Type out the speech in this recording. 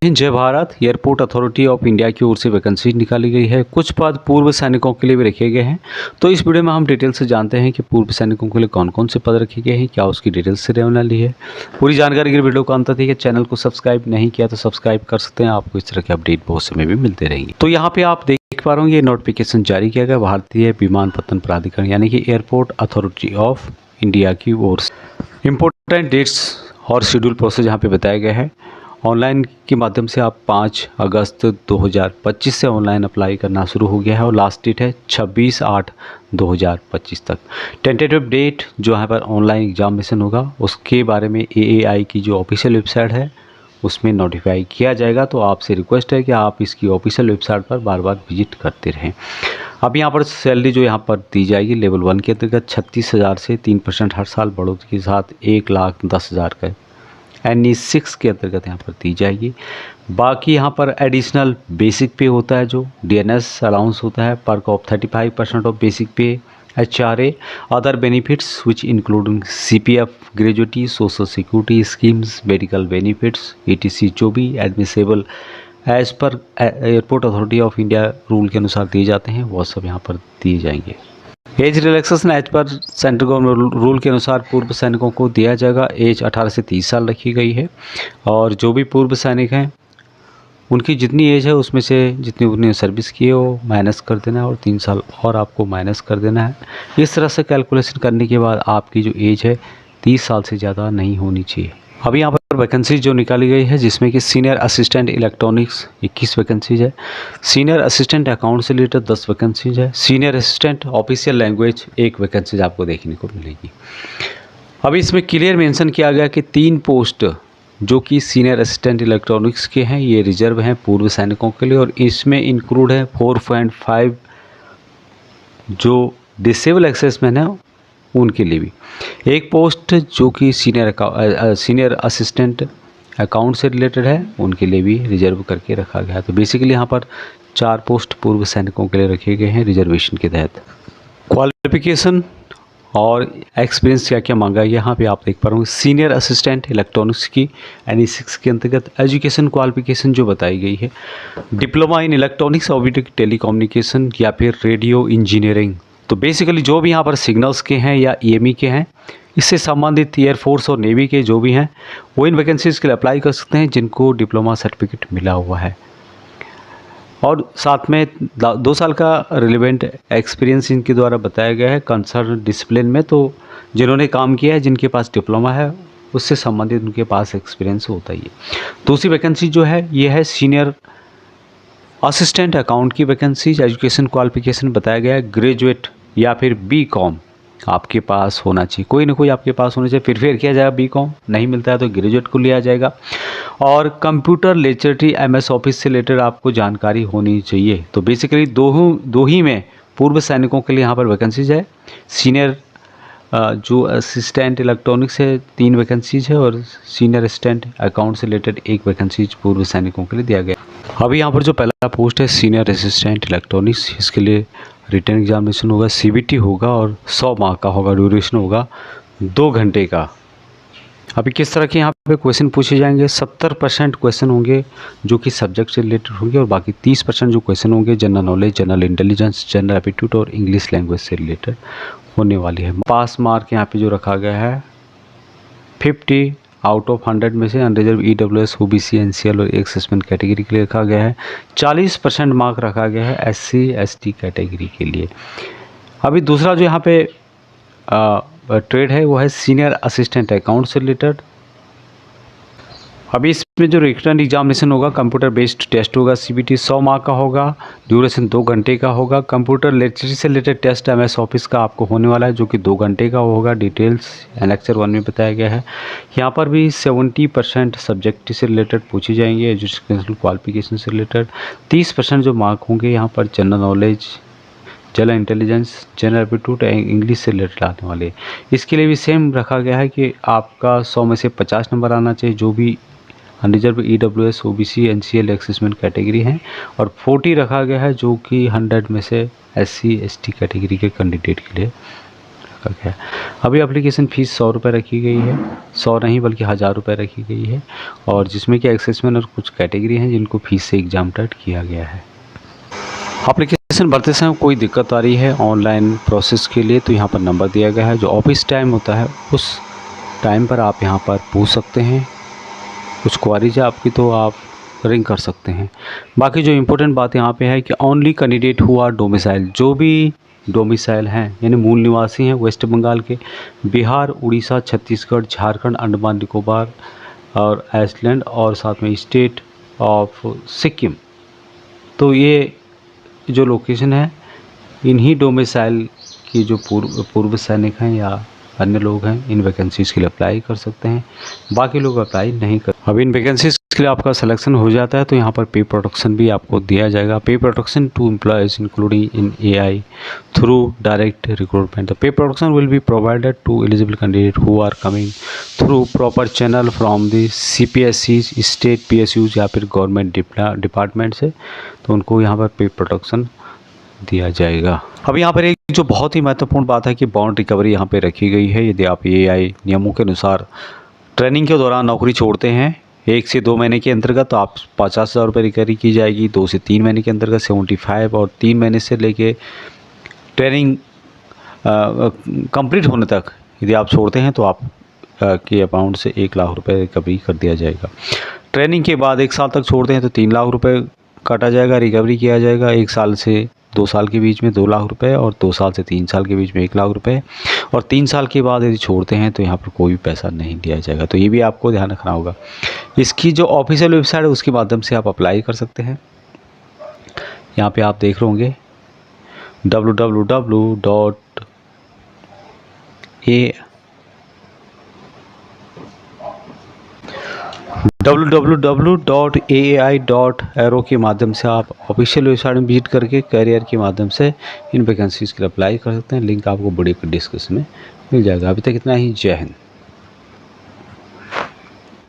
जय Bharat. Airport Authority of India की ओर से वैकेंसी निकाली गई है। कुछ पद पूर्व सैनिकों के लिए भी रखे गए हैं। तो इस वीडियो में हम डिटेल से जानते हैं कि पूर्व सैनिकों के लिए कौन कौन से पद रखे गए हैं, क्या उसकी डिटेल से रहने वाली है। पूरी जानकारी के लिए वीडियो को अंत तक देखिए। चैनल को सब्सक्राइब नहीं किया तो सब्सक्राइब कर सकते हैं, आपको इस तरह के अपडेट बहुत समय भी मिलते रहेंगे। तो यहाँ पे आप देख पा रहे होंगे, ये नोटिफिकेशन जारी किया गया भारतीय विमानपत्तन प्राधिकरण यानी कि एयरपोर्ट अथॉरिटी ऑफ इंडिया की ओर से। इम्पोर्टेंट डेट्स और शेड्यूल प्रोसेस यहाँ पे बताया गया है। ऑनलाइन के माध्यम से आप 5 अगस्त 2025 से ऑनलाइन अप्लाई करना शुरू हो गया है और लास्ट डेट है 26/8/2025 तक। टेंटेटिव डेट जो यहाँ पर ऑनलाइन एग्जामिनेशन होगा उसके बारे में AAI की जो ऑफिशियल वेबसाइट है उसमें नोटिफाई किया जाएगा। तो आपसे रिक्वेस्ट है कि आप इसकी ऑफिशियल वेबसाइट पर बार बार विजिट करते रहें। अब यहाँ पर सैलरी जो यहाँ पर दी जाएगी लेवल 1 के अंतर्गत 36,000 से 3% हर साल बढ़ोतरी के साथ 1,10,000 का NE6 के अंतर्गत यहाँ पर दी जाएगी। बाकी यहाँ पर एडिशनल बेसिक पे होता है, जो DNS अलाउंस होता है, perk of 35% of basic pay, HRA, other benefits which including CPF, gratuity, social security schemes, medical benefits ETC जो भी admissible as per Airport Authority of India rule के अनुसार दिए जाते हैं वो सब यहाँ पर दिए जाएंगे। Age relaxation as per central government rule के अनुसार पूर्व सैनिकों को दिया जाएगा। एज 18 से 30 साल रखी गई है और जो भी पूर्व सैनिक हैं उनकी जितनी एज है उसमें से जितनी उन्होंने सर्विस की है वो माइनस कर देना है और 3 साल और आपको माइनस कर देना है। इस तरह से कैलकुलेशन करने के बाद आपकी जो एज है 30 साल से ज़्यादा नहीं होनी चाहिए। अभी यहाँ पर वैकेंसी जो निकाली गई है जिसमें कि सीनियर असिस्टेंट इलेक्ट्रॉनिक्स 21 वैकेंसीज है, सीनियर असिस्टेंट अकाउंट से रिलेटेड 10 वैकेंसीज है, senior assistant official language 1 vacancies आपको देखने को मिलेगी। अभी इसमें क्लियर मेंशन किया गया कि 3 पोस्ट जो कि सीनियर असिस्टेंट इलेक्ट्रॉनिक्स के हैं ये रिजर्व हैं पूर्व सैनिकों के लिए और इसमें इंक्लूड है 4.5 जो डिसेबल एक्सेसमैन है उनके लिए भी। एक पोस्ट जो कि सीनियर असिस्टेंट अकाउंट से रिलेटेड है उनके लिए भी रिजर्व करके रखा गया है। तो बेसिकली यहाँ पर 4 पोस्ट पूर्व सैनिकों के लिए रखे गए हैं रिजर्वेशन के तहत। क्वालिफिकेशन और एक्सपीरियंस क्या क्या मांगा है यहाँ पे आप देख पा रहे हो। सीनियर असिस्टेंट इलेक्ट्रॉनिक्स की NE6 के अंतर्गत एजुकेशन क्वालिफिकेशन जो बताई गई है, डिप्लोमा इन इलेक्ट्रॉनिक्स और टेलीकम्युनिकेशन या फिर रेडियो इंजीनियरिंग। तो बेसिकली जो भी यहाँ पर सिग्नल्स के हैं या EME के हैं, इससे संबंधित एयरफोर्स और नेवी के जो भी हैं वो इन वैकेंसीज़ के लिए अप्लाई कर सकते हैं जिनको डिप्लोमा सर्टिफिकेट मिला हुआ है और साथ में 2 साल का रिलेवेंट एक्सपीरियंस इनके द्वारा बताया गया है कंसर्न डिसिप्लिन में। तो जिन्होंने काम किया है, जिनके पास डिप्लोमा है, उससे संबंधित उनके पास एक्सपीरियंस होता ही है। दूसरी वैकेंसी जो है ये है सीनियर असिस्टेंट अकाउंट की वैकेंसी। एजुकेशन क्वालिफिकेशन बताया गया है ग्रेजुएट या फिर BCom आपके पास होना चाहिए, कोई ना कोई आपके पास होना चाहिए। फिर किया जाएगा BCom नहीं मिलता है तो ग्रेजुएट को लिया जाएगा और कंप्यूटर लिटरेसी MS ऑफिस से रिलेटेड आपको जानकारी होनी चाहिए। तो बेसिकली दो ही में पूर्व सैनिकों के लिए यहाँ पर वैकेंसीज है। सीनियर जो असिस्टेंट इलेक्ट्रॉनिक्स है 3 वैकेंसीज है और सीनियर असिस्टेंट अकाउंट से रिलेटेड 1 वैकेंसीज पूर्व सैनिकों के लिए दिया गया। अभी यहाँ पर जो पहला पोस्ट है सीनियर असिस्टेंट इलेक्ट्रॉनिक्स, इसके लिए रिटन एग्जामिनेशन होगा, CBT होगा और 100 मार्क का होगा, ड्यूरेशन होगा 2 घंटे का। अभी किस तरह के यहाँ पे क्वेश्चन पूछे जाएंगे, 70% क्वेश्चन होंगे जो कि सब्जेक्ट से रिलेटेड होंगे और बाकी 30% जो क्वेश्चन होंगे general knowledge, general intelligence, general aptitude और इंग्लिश लैंग्वेज से रिलेटेड होने वाली है। पास मार्क यहाँ पे जो रखा गया है 50 आउट ऑफ 100 में से अनरिजर्व EWS, OBC, NCL और एक सस्पेंड कैटेगरी के लिए रखा गया है। 40% मार्क रखा गया है SC ST कैटेगरी के लिए। अभी दूसरा जो यहाँ पे ट्रेड है वो है सीनियर असिस्टेंट अकाउंट से रिलेटेड। अभी इसमें जो रिटन एग्जामिनेशन होगा कंप्यूटर बेस्ड टेस्ट होगा, CBT 100 मार्क का होगा, ड्यूरेशन 2 घंटे का होगा। कंप्यूटर लिटरेसी से रिलेटेड टेस्ट MS ऑफिस का आपको होने वाला है जो कि 2 घंटे का होगा। डिटेल्स एनेक्सर 1 में बताया गया है। यहाँ पर भी 70% सब्जेक्ट से रिलेटेड पूछे जाएंगे, एजुकेशनल क्वालिफिकेशन से रिलेटेड। 30% जो मार्क होंगे यहाँ पर general knowledge, general intelligence, general aptitude English से रिलेटेड आने वाले। इसके लिए भी सेम रखा गया है कि आपका 100 में से 50 नंबर आना चाहिए जो भी unreserved EWS, OBC, NCL assessment category हैं और 40 रखा गया है जो कि 100 में से SC ST कैटेगरी के कैंडिडेट के लिए रखा गया है। अभी एप्लीकेशन फ़ीस 100 रुपये रखी गई है, 100 नहीं बल्कि 1000 रुपये रखी गई है, और जिसमें कि एक्सेसमेंट और कुछ कैटेगरी हैं जिनको फ़ीस से एग्ज़ाम टाइट किया गया है। एप्लीकेशन भरते समय कोई दिक्कत आ रही है ऑनलाइन प्रोसेस के लिए तो यहाँ पर नंबर दिया गया है, जो ऑफिस टाइम होता है उस टाइम पर आप यहाँ पर पूछ सकते हैं। कुछ क्वारीज है आपकी तो आप रिंग कर सकते हैं। बाकी जो इम्पोर्टेंट बात यहाँ पे है कि only candidate who are domicile, जो भी डोमिसाइल हैं यानी मूल निवासी हैं वेस्ट बंगाल के, बिहार, उड़ीसा, छत्तीसगढ़, झारखंड, अंडमान निकोबार और आइसलैंड और साथ में स्टेट ऑफ सिक्किम, तो ये जो लोकेशन है इन्हीं डोमिसाइल की जो पूर्व सैनिक हैं या अन्य लोग हैं इन वैकेंसीज़ के लिए अप्लाई कर सकते हैं। बाकी लोग अप्लाई नहीं कर। अब इन वैकेंसीज़ के लिए आपका सिलेक्शन हो जाता है तो यहाँ पर पे प्रोटेक्शन भी आपको दिया जाएगा। Pay protection to employees including in AI through direct recruitment. The pay protection will be provided to eligible candidate who are coming through proper channel from the CPSCs, state PSUs या फिर government department से, तो उनको यहाँ पर पे protection दिया जाएगा। अब यहाँ पर एक जो बहुत ही महत्वपूर्ण बात है कि बॉन्ड रिकवरी यहाँ पे रखी गई है। यदि आप AI नियमों के अनुसार ट्रेनिंग के दौरान नौकरी छोड़ते हैं 1 से 2 महीने के अंतर्गत तो आप 50,000 रुपये रिकवरी की जाएगी। 2 से 3 महीने के अंतर्गत 75 और 3 महीने से लेके ट्रेनिंग कंप्लीट होने तक यदि आप छोड़ते हैं तो आप के अकाउंट से 1 लाख रुपये रिकवरी कर दिया जाएगा। ट्रेनिंग के बाद 1 साल तक छोड़ते हैं तो 3 लाख रुपये काटा जाएगा, रिकवरी किया जाएगा। 1 साल से 2 साल के बीच में 2 लाख रुपए और 2 साल से 3 साल के बीच में 1 लाख रुपए, और 3 साल के बाद यदि छोड़ते हैं तो यहाँ पर कोई भी पैसा नहीं दिया जाएगा। तो ये भी आपको ध्यान रखना होगा। इसकी जो ऑफिशियल वेबसाइट है उसके माध्यम से आप अप्लाई कर सकते हैं। यहाँ पे आप देख रहे होंगे www.aai.aero के माध्यम से आप ऑफिशियल वेबसाइट में विजिट करके करियर के माध्यम से इन वैकेंसीज़ के लिए अप्लाई कर सकते हैं। लिंक आपको वीडियो के डिस्क्रिप्शन में मिल जाएगा। अभी तक इतना ही। जय हिंद।